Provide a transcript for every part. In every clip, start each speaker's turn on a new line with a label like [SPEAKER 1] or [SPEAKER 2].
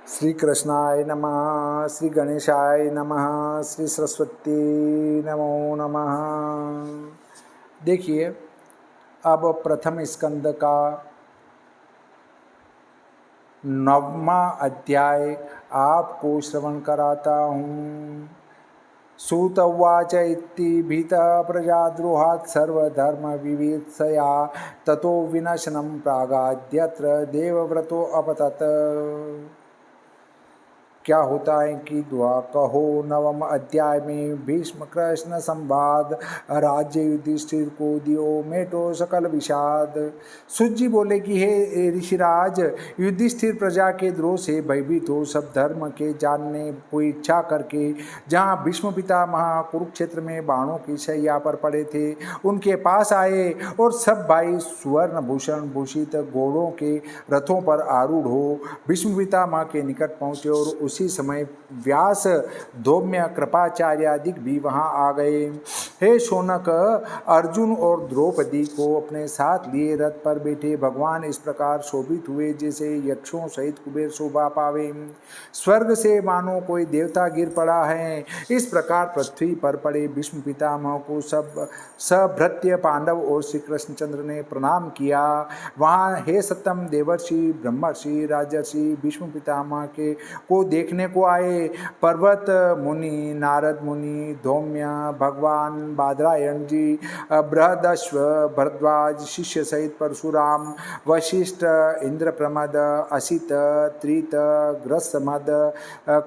[SPEAKER 1] श्री कृष्णाय नमः, श्री गणेशाय नमः, श्री सरस्वती नमो नमः। देखिए, अब प्रथम स्कंद का 9वां अध्याय आपको श्रवण कराता हूँ। सूत उवाच इति भीतः प्रजाद्रोहात् सर्वधर्म विवेत्सया ततो विनाशनं प्रागाद्यत्र देवव्रतो अपतत। क्या होता है कि दुआ कहो। 9वें अध्याय में भीष्म कृष्ण संवाद। राज्य युधिष्ठिर को दियो मेटो सकल विषाद। सूत जी बोले कि हे ऋषिराज, युधिष्ठिर प्रजा के द्रोह से भयभीत हो सब धर्म के जानने को इच्छा करके जहाँ भीष्म पितामह कुरुक्षेत्र में बाणों की शैया पर पड़े थे उनके पास आए और सब भाई सुवर्ण भूषण भूषित घोड़ों के रथों पर आरूढ़ हो भीष्म पितामह के निकट पहुँचे और उसी समय व्यास, धौम्य, कृपाचार्य आदि भी वहां आ गए। हे शौनक, अर्जुन और द्रौपदी को अपने साथ लिए रथ पर बैठे भगवान इस प्रकार शोभित हुए जैसे यक्षों सहित कुबेर शोभा पावे। स्वर्ग से मानो कोई देवता गिर पड़ा है, इस प्रकार पृथ्वी पर पड़े भीष्म पितामह को सब सभृत्य पांडव और श्री कृष्णचंद्र ने प्रणाम किया। वहाँ हे सत्यम देवर्षि, ब्रह्मर्षि, राजर्षि भीष्म पितामह के को देखने को आए। पर्वत मुनि, नारद मुनि, धौम्य, भगवान बादरायण जी, बृहदश्व, भरद्वाज शिष्य सहित परशुराम, वशिष्ठ, इंद्रप्रमद, असित, त्रित, ग्रसमद,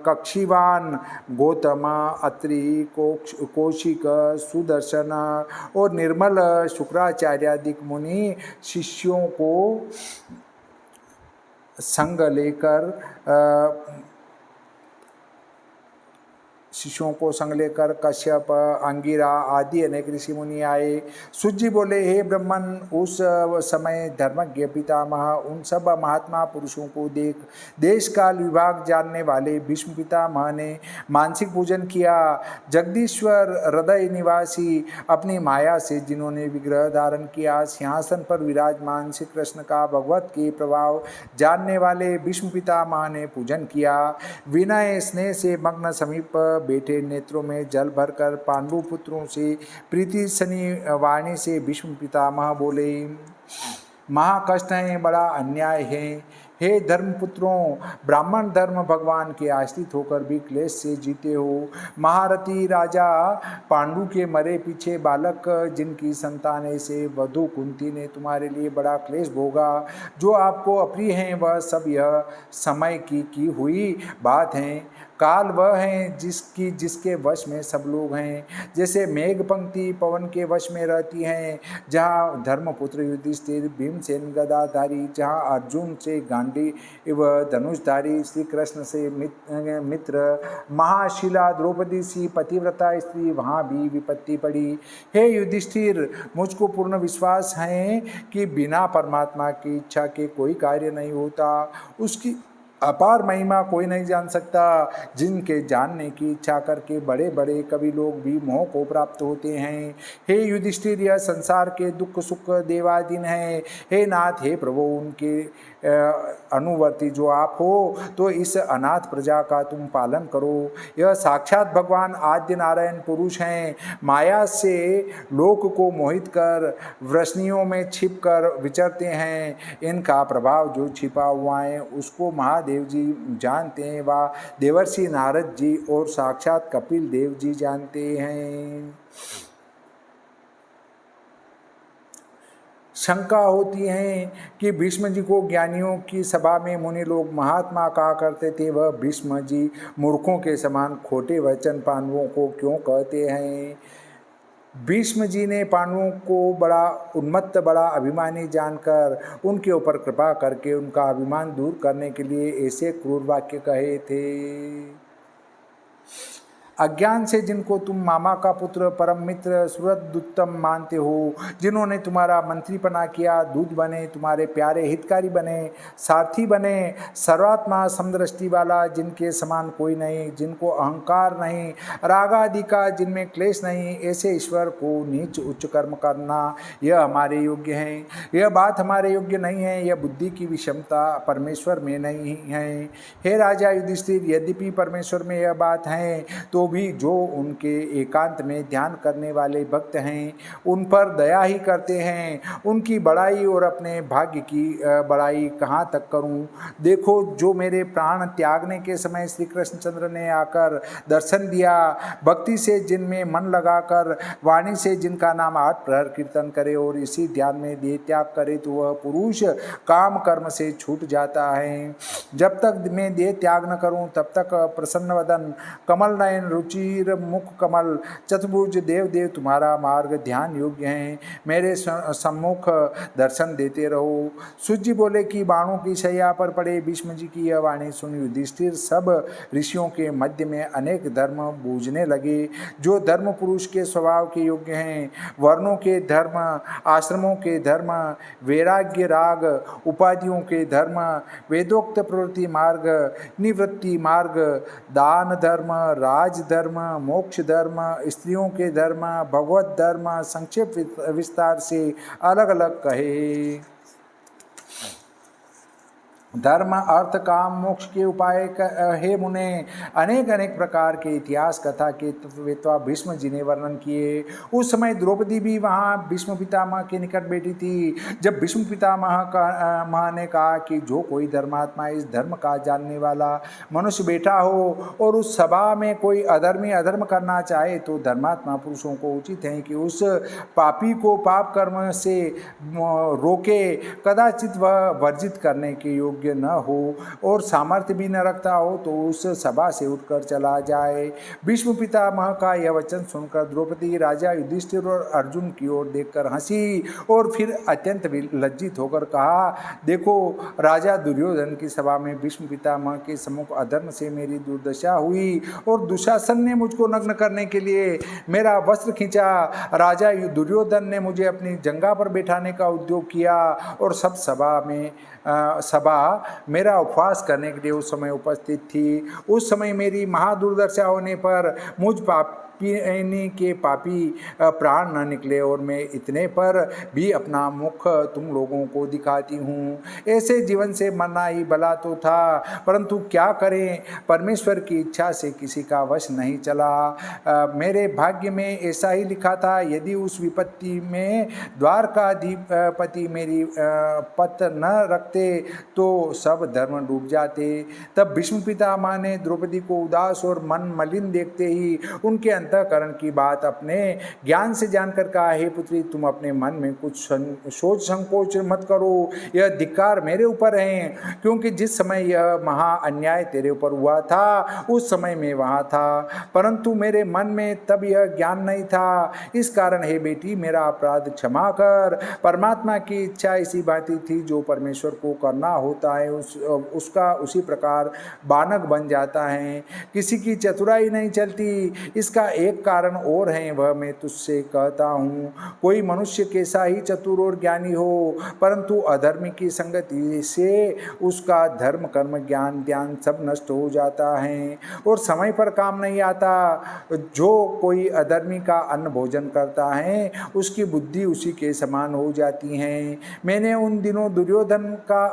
[SPEAKER 1] कक्षिवान, गौतम, अत्रि, कौशिक, सुदर्शन और निर्मल शुक्राचार्य आदि मुनि शिष्यों को संग लेकर कश्यप, अंगिरा आदि अनेक ऋषि मुनि आए। सूत जी बोले, हे ब्रह्मन, उस समय धर्मज्ञ पितामह उन सब महात्मा पुरुषों को देख देश काल विभाग जानने वाले भीष्म पितामह ने मानसिक पूजन किया। जगदीश्वर हृदय निवासी अपनी माया से जिन्होंने विग्रह धारण किया, सिंहासन पर विराजमान श्री कृष्ण का भगवत के प्रभाव जानने वाले भीष्म पितामह ने पूजन किया। विनय स्नेह से मग्न समीप बैठे नेत्रों में जल भरकर पांडु पुत्रों से प्रीति सनी वाणी से भीष्म पितामह बोले, महाकष्ट है, बड़ा अन्याय है। हे धर्मपुत्रों, ब्राह्मण धर्म भगवान के आश्रित होकर भी क्लेश से जीते हो। महारथी राजा पांडु के मरे पीछे बालक जिनकी संतान से वधु कुंती ने तुम्हारे लिए बड़ा क्लेश भोगा। जो आपको अप्रिय हैं वह सब यह समय की हुई बात है। काल वह है जिसके वश में सब लोग हैं। जैसे मेघ पंक्ति पवन के वश में रहती हैं, जहाँ धर्मपुत्र युधिष्ठिर भीमसेन गदाधारी, जहाँ अर्जुन से गांडी एवं धनुषधारी, श्री कृष्ण से मित्र, महाशिला द्रौपदी सी पतिव्रता स्त्री, वहाँ भी विपत्ति पड़ी। हे युधिष्ठिर, मुझको पूर्ण विश्वास है कि बिना परमात्मा की इच्छा के कोई कार्य नहीं होता। उसकी अपार महिमा कोई नहीं जान सकता। जिनके जानने की इच्छा करके बड़े बड़े कवि लोग भी मोह को प्राप्त होते हैं। हे युधिष्ठिर, यह संसार के दुख सुख देवाधीन है। हे नाथ, हे प्रभु, उनके अनुवर्ती जो आप हो, तो इस अनाथ प्रजा का तुम पालन करो। यह साक्षात भगवान आद्य नारायण पुरुष हैं। माया से लोक को मोहित कर वृष्णियों में छिप कर विचरते हैं। इनका प्रभाव जो छिपा हुआ है उसको महादेव जी जानते हैं, वा देवर्षि नारद जी और साक्षात कपिल देव जी जानते हैं। शंका होती है कि भीष्म जी को ज्ञानियों की सभा में मुनि लोग महात्मा कहा करते थे, वह भीष्म जी मूर्खों के समान खोटे वचन पांडवों को क्यों कहते हैं। भीष्म जी ने पांडवों को बड़ा उन्मत्त, बड़ा अभिमानी जानकर उनके ऊपर कृपा करके उनका अभिमान दूर करने के लिए ऐसे क्रूर वाक्य कहे थे। अज्ञान से जिनको तुम मामा का पुत्र, परम मित्र, सुहृदुत्तम मानते हो, जिन्होंने तुम्हारा मंत्रीपना किया, दूत बने, तुम्हारे प्यारे हितकारी बने, सारथी बने, सर्वात्मा समदृष्टि वाला, जिनके समान कोई नहीं, जिनको अहंकार नहीं, राग आदि का, जिनमें क्लेश नहीं, ऐसे ईश्वर को नीच उच्च कर्म करना यह हमारे योग्य है। यह बात हमारे योग्य नहीं है, यह बुद्धि की विषमता परमेश्वर में नहीं है। हे राजा युधिष्ठिर, यद्यपि परमेश्वर में यह बात है तो भी जो उनके एकांत में ध्यान करने वाले भक्त हैं उन पर दया ही करते हैं। उनकी बड़ाई और अपने भाग्य की बड़ाई कहाँ तक करूं? देखो, जो मेरे प्राण त्यागने के समय श्री कृष्णचंद्र ने आकर दर्शन दिया, भक्ति से जिनमें मन लगाकर, वाणी से जिनका नाम 8 प्रहर कीर्तन करे और इसी ध्यान में देह त्याग करे, तो वह पुरुष काम कर्म से छूट जाता है। जब तक मैं देह त्याग न करूं तब तक प्रसन्न वदन, कमल नयन, रुचिर मुख कमल, चतुर्भुज देव तुम्हारा मार्ग ध्यान योग्य है। मेरे सम्मुख दर्शन देते रहो। सूर्य बोले कि बाणों की शैया पर पड़े भीष्म जी की यह वाणी सुन युधिष्ठिर सब ऋषियों के मध्य में अनेक धर्म बूझने लगे, जो धर्म पुरुष के स्वभाव के योग्य हैं। वर्णों के धर्म, आश्रमों के धर्म, वैराग्य राग उपाधियों के धर्म, वेदोक्त प्रवृत्ति मार्ग, निवृत्ति मार्ग, दान धर्म, राज धर्म, मोक्ष धर्म, स्त्रियों के धर्म, भगवत धर्म, संक्षेप विस्तार से अलग अलग कहे। धर्म, अर्थ, काम, मोक्ष के उपाय हे मुने, अनेक अनेक प्रकार के इतिहास कथा के तत्ववेत्ता भीष्म जी ने वर्णन किए। उस समय द्रौपदी भी वहाँ भीष्म पितामह के निकट बैठी थी। जब भीष्म पितामह ने कहा कि जो कोई धर्मात्मा, इस धर्म का जानने वाला मनुष्य बैठा हो और उस सभा में कोई अधर्मी अधर्म करना चाहे, तो धर्मात्मा पुरुषों को उचित है कि उस पापी को पाप कर्म से रोके, कदाचित वह वर्जित करने के योग्य न हो और सामर्थ्य भी न रखता हो तो उस सभा से उठकर चला जाए। भीष्म पितामह का यह वचन सुनकर द्रौपदी राजा युधिष्ठिर और अर्जुन की ओर देखकर हंसी और फिर अत्यंत लज्जित होकर कहा, देखो, राजा दुर्योधन की सभा में भीष्म पितामह के सम्मुख अधर्म से मेरी दुर्दशा हुई और दुशासन ने मुझको नग्न करने के लिए मेरा वस्त्र खींचा। राजा दुर्योधन ने मुझे अपनी जंगा पर बैठाने का उद्योग किया और सब सभा मेरा उपवास करने के लिए उस समय उपस्थित थी। उस समय मेरी महादुर्दशा होने पर मुझ पापिनी के पापी प्राण न निकले और मैं इतने पर भी अपना मुख तुम लोगों को दिखाती हूँ। ऐसे जीवन से मरना ही भला तो था, परंतु क्या करें, परमेश्वर की इच्छा से किसी का वश नहीं चला। मेरे भाग्य में ऐसा ही लिखा था। यदि उस विपत्ति में द्वारकाधिपति मेरी पत न रखते तो सब धर्म डूब जाते। तब भीष्म पितामह ने द्रौपदी को उदास और मन मलिन देखते ही उनके अंतःकरण की बात अपने ज्ञान से जानकर कहा, हे पुत्री, तुम अपने मन में कुछ सोच संकोच मत करो। यह धिक्कार मेरे ऊपर है, क्योंकि जिस समय यह महा अन्याय तेरे ऊपर हुआ था उस समय मैं वहाँ था, परंतु मेरे मन में तब यह ज्ञान नहीं था। इस कारण हे बेटी, मेरा अपराध क्षमा कर। परमात्मा की इच्छा इसी बाती थी, जो परमेश्वर को करना होता है उसका उसी प्रकार बानक बन जाता है। किसी की चतुराई नहीं चलती। इसका एक कारण और है, वह मैं तुझसे कहता हूँ। कोई मनुष्य कैसा ही चतुर और ज्ञानी हो, परंतु अधर्मी की संगति से उसका धर्म कर्म ज्ञान ध्यान सब नष्ट हो जाता है और समय पर काम नहीं आता। जो कोई अधर्मी का अन्न भोजन करता है उसकी बुद्धि उसी के समान हो जाती है। मैंने उन दिनों दुर्योधन का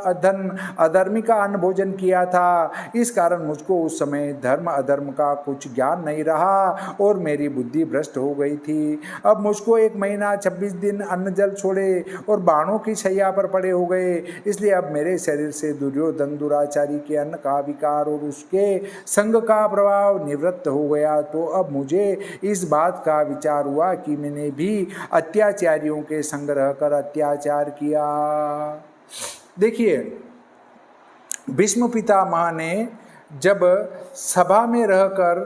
[SPEAKER 1] अधर्मी का अन्न भोजन किया था। इस कारण मुझको उस समय धर्म अधर्म का कुछ ज्ञान नहीं रहा और मेरी बुद्धि भ्रष्ट हो गई थी। अब मुझको 1 महीना 26 दिन अन्न जल छोड़े और बाणों की शैया पर पड़े हो गए। इसलिए अब मेरे शरीर से दुर्योधन दुराचारी के अन्न का विकार और उसके संग का प्रभाव निवृत्त हो गया। तो अब मुझे इस बात का विचार हुआ कि मैंने भी अत्याचारियों के संग रहकर अत्याचार किया। देखिए, भीष्म पितामह ने जब सभा में रहकर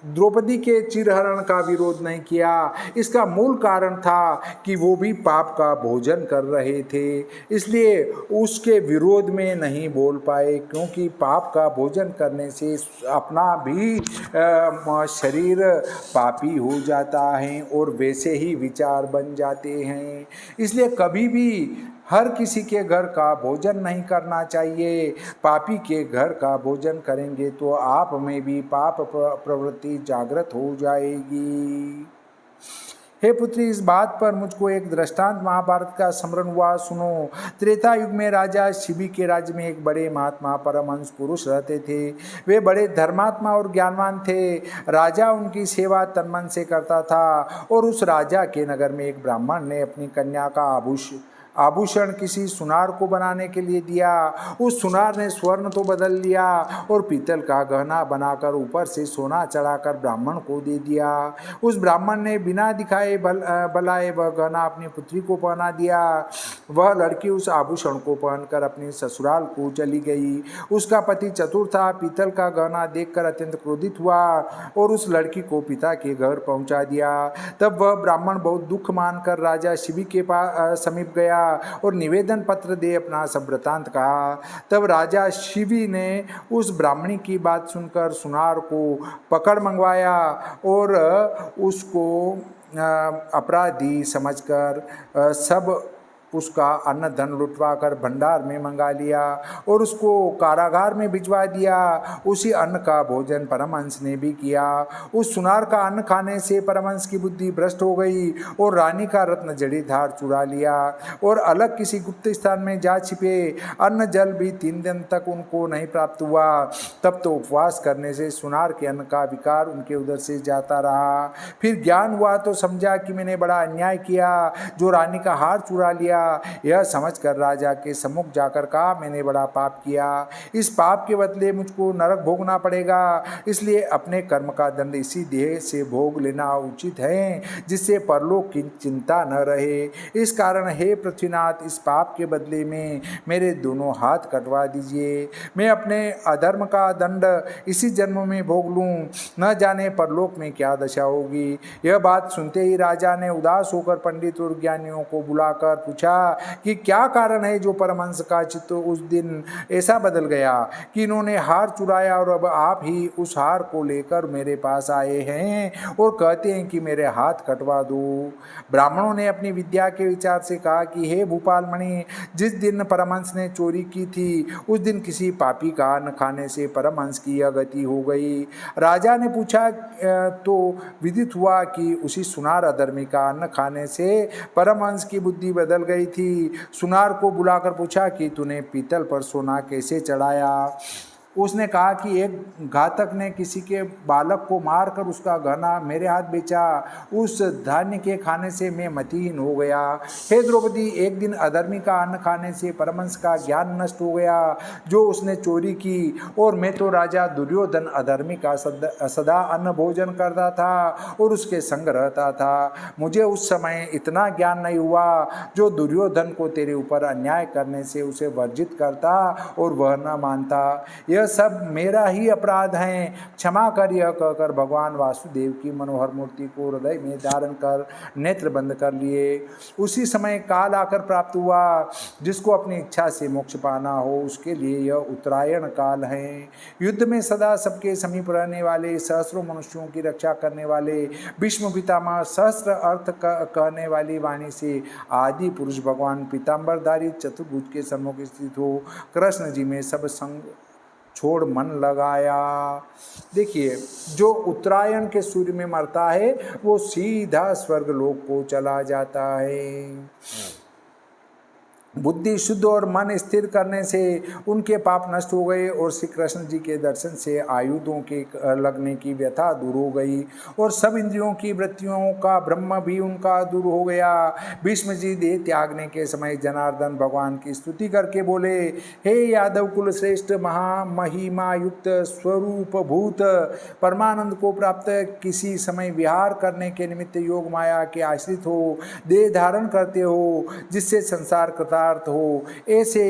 [SPEAKER 1] द्रौपदी के चिरहरण का विरोध नहीं किया। इसका मूल कारण था कि वो भी पाप का भोजन कर रहे थे, इसलिए उसके विरोध में नहीं बोल पाए, क्योंकि पाप का भोजन करने से अपना भी शरीर पापी हो जाता है और वैसे ही विचार बन जाते हैं। इसलिए कभी भी हर किसी के घर का भोजन नहीं करना चाहिए। पापी के घर का भोजन करेंगे तो आप में भी पाप प्रवृत्ति जागृत हो जाएगी। हे पुत्री, इस बात पर मुझको एक दृष्टांत महाभारत का स्मरण हुआ, सुनो। त्रेता युग में राजा शिबी के राज्य में एक बड़े महात्मा परमहंस पुरुष रहते थे। वे बड़े धर्मात्मा और ज्ञानवान थे। राजा उनकी सेवा तन मन से करता था। और उस राजा के नगर में एक ब्राह्मण ने अपनी कन्या का आभूषण किसी सुनार को बनाने के लिए दिया। उस सुनार ने स्वर्ण तो बदल लिया और पीतल का गहना बनाकर ऊपर से सोना चढ़ाकर ब्राह्मण को दे दिया। उस ब्राह्मण ने बिना दिखाए बलाए वह गहना अपनी पुत्री को पहना दिया। वह लड़की उस आभूषण को पहनकर अपनी ससुराल को चली गई। उसका पति चतुर था। पीतल का गहना देखकर अत्यंत क्रोधित हुआ और उस लड़की को पिता के घर पहुंचा दिया। तब वह ब्राह्मण बहुत दुख मानकर राजा शिबी के समीप गया और निवेदन पत्र दे अपना सब वृतांत कहा। तब राजा शिबी ने उस ब्राह्मणी की बात सुनकर सुनार को पकड़ मंगवाया और उसको अपराधी समझकर सब उसका अन्न धन लुटवा कर भंडार में मंगा लिया और उसको कारागार में भिजवा दिया। उसी अन्न का भोजन परमहंस ने भी किया। उस सुनार का अन्न खाने से परमहंस की बुद्धि भ्रष्ट हो गई और रानी का रत्न जड़ीधार चुरा लिया और अलग किसी गुप्त स्थान में जा छिपे। अन्न जल भी 3 दिन तक उनको नहीं प्राप्त हुआ। तब तो उपवास करने से सुनार के अन्न का विकार उनके उधर से जाता रहा। फिर ज्ञान हुआ तो समझा कि मैंने बड़ा अन्याय किया, जो रानी का हार चुरा लिया। यह समझकर राजा के सम्मुख जाकर कहा, मैंने बड़ा पाप किया। इस पाप के बदले मुझको नरक भोगना पड़ेगा। इसलिए अपने कर्म का दंड इसी देह से भोग लेना उचित है, जिससे परलोक की चिंता न रहे। इस कारण हे पृथ्वीनाथ, इस पाप के बदले में मेरे दोनों हाथ कटवा दीजिए। मैं अपने अधर्म का दंड इसी जन्म में भोग लूं, न जाने परलोक में क्या दशा होगी। यह बात सुनते ही राजा ने उदास होकर पंडित और ज्ञानियों को बुलाकर पूछा कि क्या कारण है जो परमहंस का चित्त उस दिन ऐसा बदल गया कि इन्होंने हार चुराया और अब आप ही उस हार को लेकर मेरे पास आए हैं और कहते हैं कि मेरे हाथ कटवा दो। ब्राह्मणों ने अपनी विद्या के विचार से कहा कि हे भूपालमणि, जिस दिन परमहंस ने चोरी की थी उस दिन किसी पापी का अन्न खाने से परमहंस की यह गति हो गई। राजा ने पूछा तो विदित हुआ कि उसी सुनार अधर्मी का अन्न खाने से परमहंस की बुद्धि बदल गई थी। सुनार को बुलाकर पूछा कि तूने पीतल पर सोना कैसे चढ़ाया। उसने कहा कि एक घातक ने किसी के बालक को मारकर उसका गहना मेरे हाथ बेचा। उस धान्य के खाने से मैं मतिहीन हो गया। हे द्रौपदी, एक दिन अधर्मी का अन्न खाने से परमहंस का ज्ञान नष्ट हो गया जो उसने चोरी की, और मैं तो राजा दुर्योधन अधर्मी का सदा अन्न भोजन करता था और उसके संग रहता था। मुझे उस समय इतना ज्ञान नहीं हुआ जो दुर्योधन को तेरे ऊपर अन्याय करने से उसे वर्जित करता और वह न मानता। यह सब मेरा ही अपराध है, क्षमा कर। यह कहकर भगवान वासुदेव की मनोहर मूर्ति को हृदय में धारण कर नेत्र बंद कर लिए। उसी समय काल आकर प्राप्त हुआ। जिसको अपनी इच्छा से मोक्ष पाना हो उसके लिए यह उत्तरायण काल है। युद्ध में सदा सबके समीप रहने वाले, सहस्रों मनुष्यों की रक्षा करने वाले भीष्म पितामह, सहस्त्र अर्थ कहने वाली वाणी से आदि पुरुष भगवान पीताम्बरधारी चतुर्भुज के सम्मुख स्थित हो कृष्ण जी में सब संग छोड़ मन लगाया। देखिए, जो उत्तरायण के सूर्य में मरता है वो सीधा स्वर्ग लोक को चला जाता है। बुद्धि शुद्ध और मन स्थिर करने से उनके पाप नष्ट हो गए और श्री कृष्ण जी के दर्शन से आयुधों के लगने की व्यथा दूर हो गई और सब इंद्रियों की वृत्तियों का ब्रह्म भी उनका दूर हो गया। भीष्म जी देह त्यागने के समय जनार्दन भगवान की स्तुति करके बोले, हे यादव कुल श्रेष्ठ, महामहिमा युक्त स्वरूप भूत, परमानंद को प्राप्त किसी समय विहार करने के निमित्त योग माया के आश्रित हो, देह धारण करते हो, जिससे संसार कृता अर्थ हो, ऐसे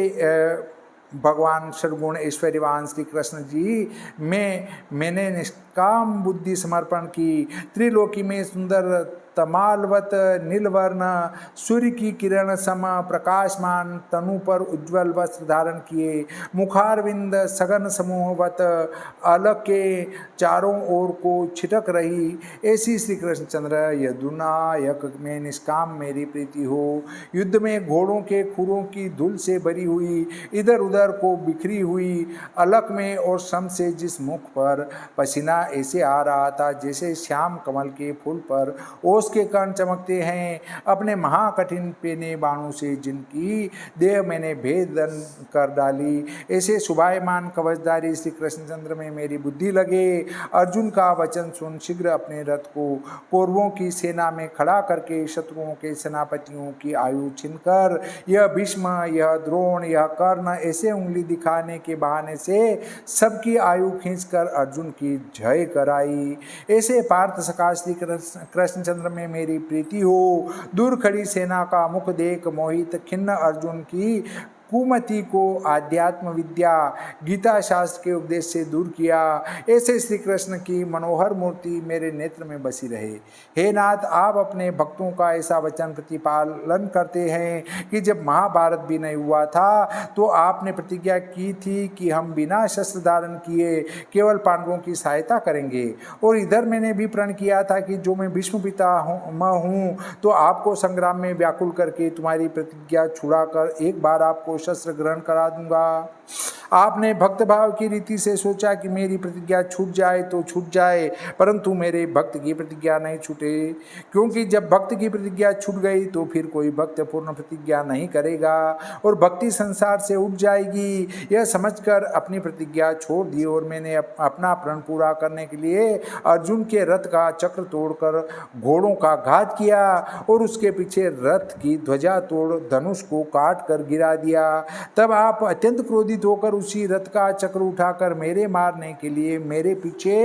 [SPEAKER 1] भगवान सर्वगुण ऐश्वर्यवान श्री कृष्ण जी मैंने निष्काम बुद्धि समर्पण की। त्रिलोकी में सुंदर तमालवत नीलवर्ण सूर्य की किरण सम प्रकाशमान तनु पर उज्ज्वल वस्त्र धारण किए, मुखारविंद सघन समूहवत अलग के चारों ओर को छिटक रही, ऐसी श्री कृष्णचंद्र यदुनायक में निष्काम मेरी प्रीति हो। युद्ध में घोड़ों के खुरों की धूल से भरी हुई इधर उधर को बिखरी हुई अलक में और शम से जिस मुख पर पसीना ऐसे आ रहा था जैसे श्याम कमल के फूल पर ओस के कण चमकते हैं, अपने महाकठिन पेने बाणों से जिनकी देह मैंने भेदन कर डाली, ऐसे शुभायमान कवचधारी श्री कृष्णचंद्र में मेरी बुद्धि लगे। अर्जुन का वचन सुन शीघ्र अपने रथ को कौरवों की सेना में खड़ा करके शत्रुओं के सेनापतियों की आयु छीनकर यह भीष्म, यह द्रोण, यह कर्ण ऐसे उंगली दिखाने के बहाने से सबकी आयु खींचकर अर्जुन की जय कराई। ऐसे पार्थ सखा श्री कृष्णचंद्र में मेरी प्रीति हो। दूर खड़ी सेना का मुख देख मोहित खिन्न अर्जुन की कुमति को आध्यात्म विद्या गीता शास्त्र के उपदेश से दूर किया। ऐसे श्री कृष्ण की मनोहर मूर्ति मेरे नेत्र में बसी रहे। हे नाथ, आप अपने भक्तों का ऐसा वचन प्रतिपालन करते हैं कि जब महाभारत भी नहीं हुआ था तो आपने प्रतिज्ञा की थी कि हम बिना शस्त्र धारण किए केवल पांडवों की सहायता करेंगे, और इधर मैंने भी प्रण किया था कि जो मैं भीष्म पिता हूँ तो आपको संग्राम में व्याकुल करके तुम्हारी प्रतिज्ञा छुड़ाकर एक बार आपको शस्त्र ग्रहण करा दूंगा। आपने भक्त भाव की रीति से सोचा कि मेरी प्रतिज्ञा छूट जाए तो छूट जाए, परंतु मेरे भक्त की प्रतिज्ञा नहीं छूटे, क्योंकि जब भक्त की प्रतिज्ञा छूट गई तो फिर कोई भक्त पूर्ण प्रतिज्ञा नहीं करेगा और भक्ति संसार से उठ जाएगी। यह समझकर अपनी प्रतिज्ञा छोड़ दी और मैंने अपना प्रण पूरा करने के लिए अर्जुन के रथ का चक्र तोड़कर घोड़ों का घात किया और उसके पीछे रथ की ध्वजा तोड़ धनुष को काट कर गिरा दिया। तब आप अत्यंत क्रोधित होकर उसी रथ का चक्र उठाकर मेरे मारने के लिए मेरे पीछे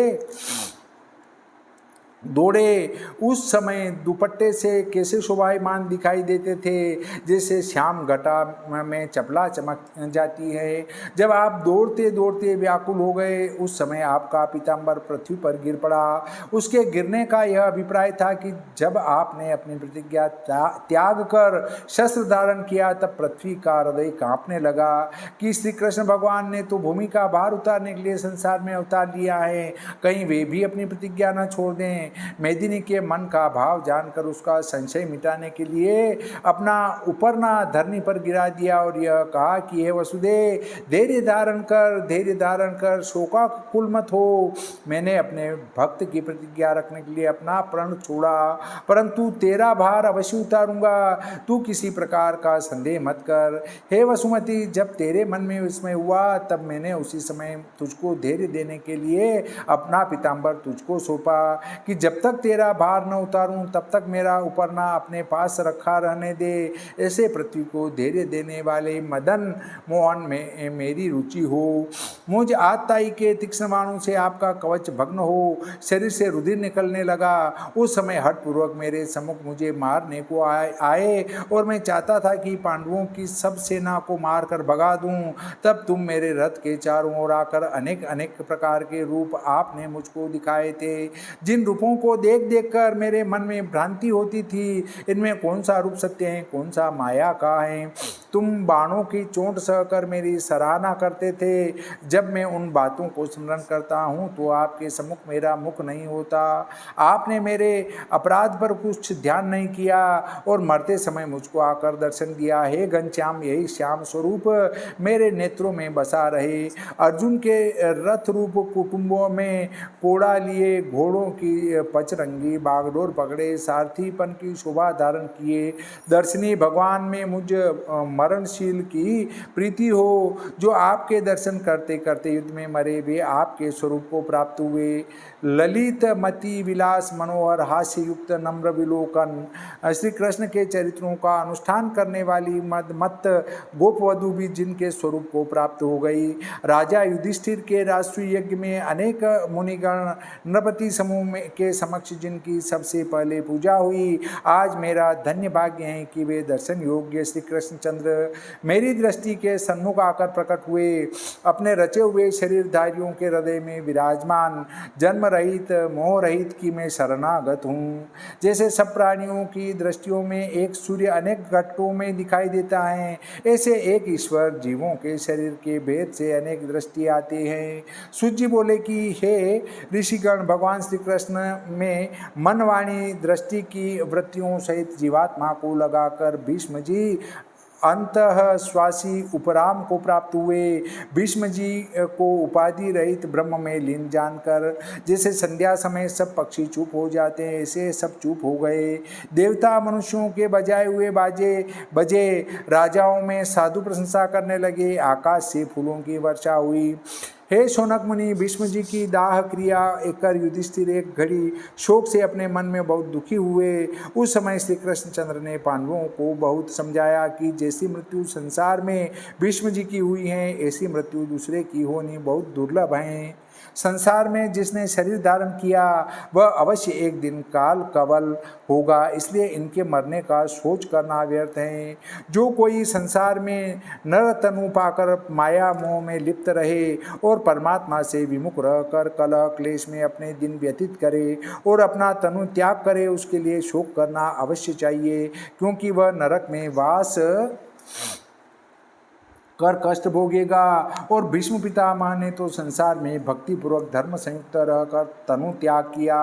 [SPEAKER 1] दौड़े। उस समय दुपट्टे से कैसे शोभायमान दिखाई देते थे जैसे श्याम घटा में चपला चमक जाती है। जब आप दौड़ते दौड़ते व्याकुल हो गए उस समय आपका पीताम्बर पृथ्वी पर गिर पड़ा। उसके गिरने का यह अभिप्राय था कि जब आपने अपनी प्रतिज्ञा त्याग कर शस्त्र धारण किया तब पृथ्वी का हृदय कांपने लगा कि श्री कृष्ण भगवान ने तो भूमि का भार उतारने के लिए संसार में अवतार लिया है, कहीं वे भी अपनी प्रतिज्ञा न छोड़ दें। मेदिनी के मन का भाव जानकर उसका संशय मिटाने के लिए अपना उपरना धरनी पर गिरा दिया और यह कहा कि हे वसुदे, धैर्य धारण कर शोकाकुल मत हो। मैंने अपने भक्त की प्रतिज्ञा रखने के लिए अपना प्रण छोड़ा, परंतु तेरा भार अवश्य उतारूंगा, तू किसी प्रकार का संदेह मत कर। हे वसुमती, जब तेरे मन में विस्मय हुआ तब मैंने उसी समय तुझको धैर्य देने के लिए अपना पीताम्बर तुझको सौंपा कि जब तक तेरा भार न उतारूं तब तक मेरा उपरना अपने पास रखा रहने दे। ऐसे पृथ्वी को धैर्य देने वाले मदन मोहन में मेरी रुचि हो। मुझ आत्ताई के तीक्ष्ण बाणों से आपका कवच भग्न हो, शरीर से रुधिर निकलने लगा। उस समय हठपूर्वक मेरे सम्मुख मुझे मारने को आए और मैं चाहता था कि पांडवों की सब सेना को मारकर भगा दूं। तब तुम मेरे रथ के चारों ओर आकर अनेक अनेक प्रकार के रूप आपने मुझको दिखाए थे। जिन रूपों को देख देख कर मेरे मन में भ्रांति होती थी, इनमें कौन सा रूप सत्य है, कौन सा माया का है। तुम बाणों की चोट सहकर मेरी सराहना करते थे। जब मैं उन बातों को स्मरण करता हूँ तो आपके सम्मुख मेरा मुख नहीं होता। आपने मेरे अपराध पर कुछ ध्यान नहीं किया और मरते समय मुझको आकर दर्शन दिया। हे घनश्याम, यही श्याम स्वरूप मेरे नेत्रों में बसा रहे। अर्जुन के रथ रूप कुटुंबों में कोड़ा लिए, घोड़ों की पचरंगी बागडोर पकड़े, सारथीपन की शोभा धारण किए, दर्शनी भगवान में मुझ मरणशील की प्रीति हो। जो आपके दर्शन करते करते युद्ध में मरे वे आपके स्वरूप को प्राप्त हुए। ललित मति विलास मनोहर हास्य युक्त नम्र विलोकन श्री कृष्ण के चरित्रों का अनुष्ठान करने वाली मत गोपवधु भी जिनके स्वरूप को प्राप्त हो गई। राजा युधिष्ठिर के राष्ट्रीय यज्ञ में अनेक मुनिगण नृपति समूह के के समक्ष जिनकी सबसे पहले पूजा हुई, आज मेरा धन्य भाग्य है कि वे दर्शन योग्य श्री कृष्णचंद्र मेरी दृष्टि के सन्मुख आकर प्रकट हुए। अपने रचे हुए शरीरधारियों के हृदय में विराजमान जन्म रहित मोह रहित की मैं शरणागत हूँ। जैसे सब प्राणियों की दृष्टियों में एक सूर्य अनेक घटकों में दिखाई देता है, ऐसे एक ईश्वर जीवों के शरीर के भेद से अनेक दृष्टि आते हैं। सूत जी बोले कि हे ऋषिगण, भगवान श्री कृष्ण में मन वाणी दृष्टि की वृत्तियों सहित जीवात्मा को लगाकर भीष्म जी अंतः श्वासी उपराम को प्राप्त हुए। भीष्म जी को उपाधि रहित ब्रह्म में लीन जानकर जैसे संध्या समय सब पक्षी चुप हो जाते हैं, ऐसे सब चुप हो गए। देवता मनुष्यों के बजाए हुए बाजे बजे, राजाओं में साधु प्रशंसा करने लगे, आकाश से फूलों की वर्षा हुई। हे शौनक मुनि, भीष्म जी की दाह क्रिया कर युधिष्ठिर एक घड़ी शोक से अपने मन में बहुत दुखी हुए। उस समय श्री कृष्णचंद्र ने पांडवों को बहुत समझाया कि जैसी मृत्यु संसार में भीष्म जी की हुई है, ऐसी मृत्यु दूसरे की होनी बहुत दुर्लभ है। संसार में जिसने शरीर धारण किया वह अवश्य एक दिन काल कवल होगा, इसलिए इनके मरने का सोच करना व्यर्थ है। जो कोई संसार में नर तनु पाकर माया मोह में लिप्त रहे और परमात्मा से विमुख रहकर कलह क्लेश में अपने दिन व्यतीत करे और अपना तनु त्याग करे, उसके लिए शोक करना अवश्य चाहिए, क्योंकि वह नरक में वास कर कष्ट भोगेगा। और भीष्म पितामह ने तो संसार में भक्तिपूर्वक धर्म संयुक्त रहकर तनु त्याग किया,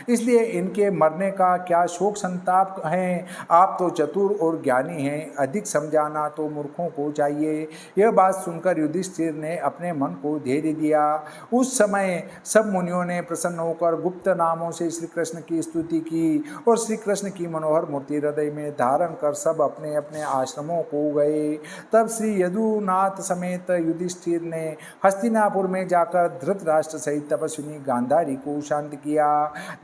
[SPEAKER 1] इसलिए इनके मरने का क्या शोक संताप है। आप तो चतुर और ज्ञानी हैं, अधिक समझाना तो मूर्खों को चाहिए। यह बात सुनकर युधिष्ठिर ने अपने मन को धैर्य दिया। उस समय सब मुनियों ने प्रसन्न होकर गुप्त नामों से श्री कृष्ण की स्तुति की और श्री कृष्ण की मनोहर मूर्ति हृदय में धारण कर सब अपने अपने आश्रमों को गए। तब श्री यदु नाथ समेत युधिष्ठिर ने हस्तिनापुर में जाकर धृतराष्ट्र सहित तपस्विनी गांधारी को शांत किया।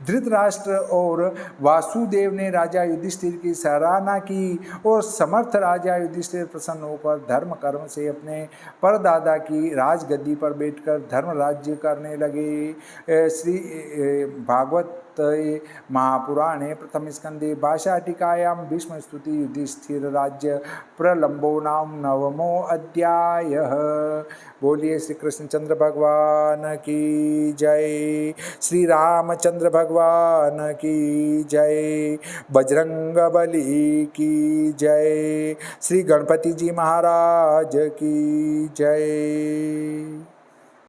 [SPEAKER 1] धृतराष्ट्र और वासुदेव ने राजा युधिष्ठिर की सराहना की और समर्थ राजा युधिष्ठिर प्रसन्न होकर धर्म कर्म से अपने परदादा की राजगद्दी पर बैठकर धर्म राज्य करने लगे। श्री भागवत महापुराणे प्रथम स्कंदे भाषाटिकायां भीष्म स्तुति युधिष्ठिर राज्य प्रलंबो नाम नवमो अध्याय। बोलिए श्री कृष्णचंद्र भगवान की जय, श्री रामचंद्र भगवान की जय, बजरंग बली की जय, श्री गणपति जी महाराज की जय।